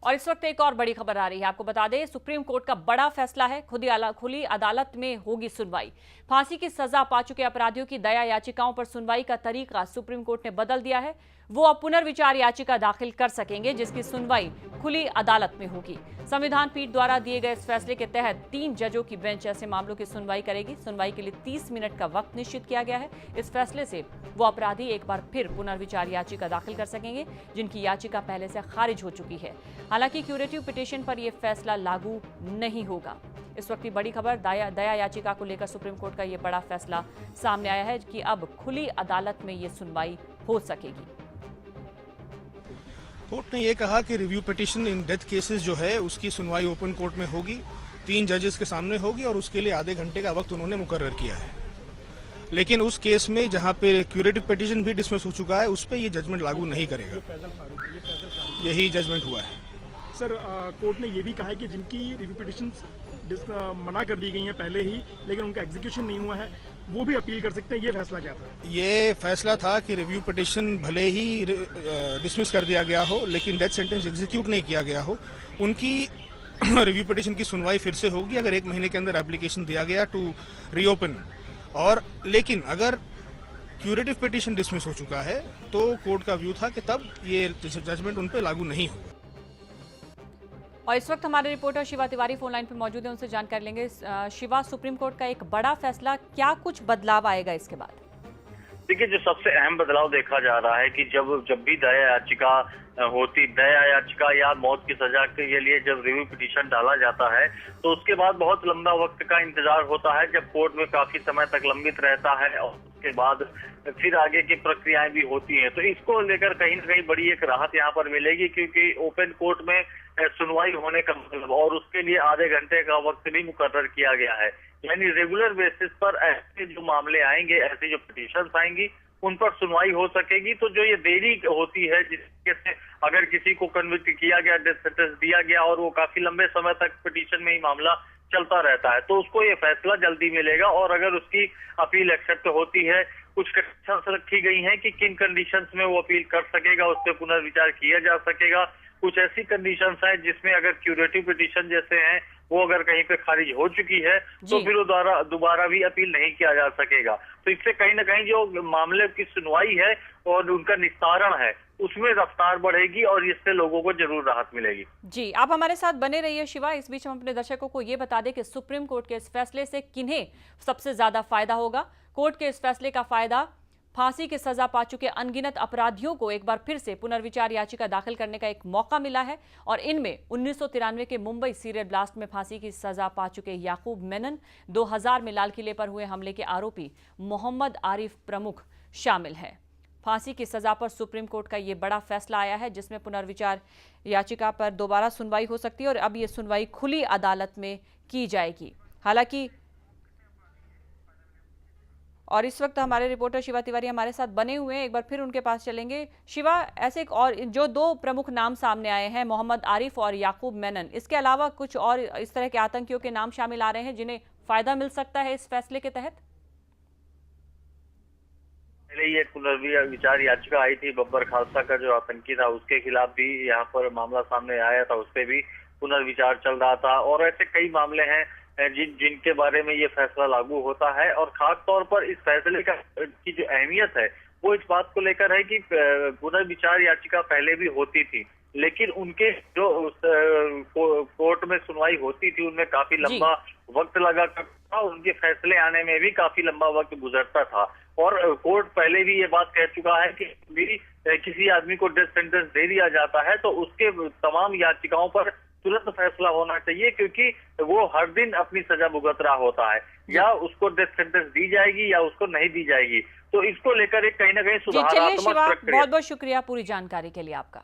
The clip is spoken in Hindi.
और इस वक्त एक और बड़ी खबर आ रही है। आपको बता दें, सुप्रीम कोर्ट का बड़ा फैसला है। खुली अदालत में होगी सुनवाई। फांसी की सजा पा चुके अपराधियों की दया याचिकाओं पर सुनवाई का तरीका सुप्रीम कोर्ट ने बदल दिया है। वो अब पुनर्विचार याचिका दाखिल कर सकेंगे, जिसकी सुनवाई खुली अदालत में होगी। संविधान पीठ द्वारा दिए गए इस फैसले के तहत 3 जजों की बेंच ऐसे मामलों की सुनवाई करेगी। सुनवाई के लिए 30 मिनट का वक्त निश्चित किया गया है। इस फैसले से वो अपराधी एक बार फिर पुनर्विचार याचिका दाखिल कर सकेंगे, जिनकी याचिका पहले से खारिज हो चुकी है। हालांकि क्यूरेटिव पिटीशन पर यह फैसला लागू नहीं होगा। इस वक्त की बड़ी खबर, दया याचिका को लेकर सुप्रीम कोर्ट का यह बड़ा फैसला सामने आया है कि अब खुली अदालत में यह सुनवाई हो सकेगी। कोर्ट ने यह कहा कि review petition in death cases जो है उसकी सुनवाई ओपन कोर्ट में होगी, 3 जजेस के सामने होगी और उसके लिए आधे घंटे का वक्त उन्होंने मुकर्रर किया है। लेकिन उस केस में जहां पे क्यूरेटिव पिटीशन भी डिसमिस हो चुका है, उस पर यह जजमेंट लागू नहीं करेगा। यही जजमेंट हुआ है। सर, कोर्ट ने यह भी कहा है कि जिनकी रिव्यू पिटीशन मना कर दी गई हैं पहले ही, लेकिन उनका एग्जीक्यूशन नहीं हुआ है, वो भी अपील कर सकते हैं। ये फैसला क्या था? ये फैसला था कि रिव्यू पिटीशन भले ही डिसमिस कर दिया गया हो, लेकिन डेथ सेंटेंस एग्जीक्यूट नहीं किया गया हो, उनकी रिव्यू पिटीशन की सुनवाई फिर से होगी अगर 1 महीने के अंदर एप्लीकेशन दिया गया टू रीओपन। और लेकिन अगर क्यूरेटिव पिटीशन डिसमिस हो चुका है तो कोर्ट का व्यू था कि तब ये जजमेंट उन पर लागू नहीं होगा। और इस वक्त हमारे reporter Shiva Tiwari phone line पर मौजूद है, उनसे जानकारी लेंगे। शिवा, सुप्रीम कोर्ट का एक बड़ा फैसला, क्या कुछ बदलाव आएगा इसके बाद? देखिए, जो सबसे अहम बदलाव देखा जा रहा है कि जब भी दया याचिका या मौत की सजा के लिए जब रिव्यू पिटीशन डाला जाता है तो उसके बाद बहुत लंबा वक्त का इंतजार होता है, जब कोर्ट में काफी समय तक लंबित रहता है और उसके बाद फिर आगे की प्रक्रियाएं भी होती हैं। तो इसको लेकर कहीं न कहीं बड़ी एक राहत यहाँ पर मिलेगी, क्योंकि ओपन कोर्ट में सुनवाई होने का मतलब और उसके लिए आधे घंटे का वक्त भी मुकर्रर किया गया है। यानी रेगुलर बेसिस पर ऐसे जो मामले आएंगे, ऐसी जो पिटीशंस आएंगी, उन पर सुनवाई हो सकेगी। तो जो ये देरी होती है, जिसके से अगर किसी को कन्विक्ट किया गया, डेथ सेंटेंस दिया गया और वो काफी लंबे समय तक पिटीशन में ही मामला चलता रहता है, तो उसको ये फैसला जल्दी मिलेगा। और अगर उसकी अपील एक्सेप्ट होती है, कुछ कंडीशंस रखी गई हैं कि किन कंडीशंस में वो अपील कर सकेगा, उस पर पुनर्विचार किया जा सकेगा। कुछ ऐसी कंडीशंस हैं जिसमें अगर क्यूरेटिव पिटीशन जैसे हैं वो अगर कहीं पे खारिज हो चुकी है तो फिर वो दोबारा भी अपील नहीं किया जा सकेगा। तो इससे कहीं ना कहीं जो मामले की सुनवाई है और उनका निस्तारण है, उसमें रफ्तार बढ़ेगी और इससे लोगों को जरूर राहत मिलेगी। जी, आप हमारे साथ बने रहिए शिवा। इस बीच हम अपने दर्शकों को ये बता दें कि सुप्रीम कोर्ट के इस फैसले से किन्हें सबसे ज्यादा फायदा होगा। कोर्ट के इस फैसले का फायदा फांसी की सजा पा चुके अनगिनत अपराधियों को एक बार फिर से पुनर्विचार याचिका दाखिल करने का एक मौका मिला है। और इनमें 1993 के मुंबई सीरियल ब्लास्ट में फांसी की सजा पा चुके याकूब मेनन, 2000 में लाल किले पर हुए हमले के आरोपी मोहम्मद आरिफ प्रमुख शामिल है। फांसी की सजा पर सुप्रीम कोर्ट का यह बड़ा फैसला आया है, जिसमें पुनर्विचार याचिका पर दोबारा सुनवाई हो सकती है और अब यह सुनवाई खुली अदालत में की जाएगी। हालांकि और इस वक्त हमारे रिपोर्टर शिवा तिवारी हमारे साथ बने हुए हैं, एक बार फिर उनके पास चलेंगे। शिवा, ऐसे और जो 2 प्रमुख नाम सामने आए हैं, मोहम्मद आरिफ और याकूब मेनन, इसके अलावा कुछ और इस तरह के आतंकियों के नाम शामिल आ रहे हैं जिन्हें फायदा मिल सकता है इस फैसले के तहत? पहले ये पुनर्विचार याचिका आई थी, बब्बर खालसा का जो आतंकी था उसके खिलाफ भी यहाँ पर मामला सामने आया था, उस पर भी पुनर्विचार चल रहा था। और ऐसे कई मामले हैं जिनके बारे में ये फैसला लागू होता है। और खास तौर पर इस फैसले की जो अहमियत है वो इस बात को लेकर है कि पुनर्विचार याचिका पहले भी होती थी, लेकिन उनके जो कोर्ट में सुनवाई होती थी उनमें काफी लंबा वक्त लगा था, उनके फैसले आने में भी काफी लंबा वक्त गुजरता था। और कोर्ट पहले भी ये बात कह चुका है कि किसी आदमी को डेथ सेंटेंस दे दिया जाता है तो उसके तमाम याचिकाओं पर तुरंत फैसला होना चाहिए, क्योंकि वो हर दिन अपनी सजा भुगत रहा होता है। या उसको डेथ सेंटेंस दी जाएगी या उसको नहीं दी जाएगी। तो इसको लेकर एक कहीं ना कहीं सुधारात्मक प्रक्रिया। बहुत बहुत शुक्रिया पूरी जानकारी के लिए आपका।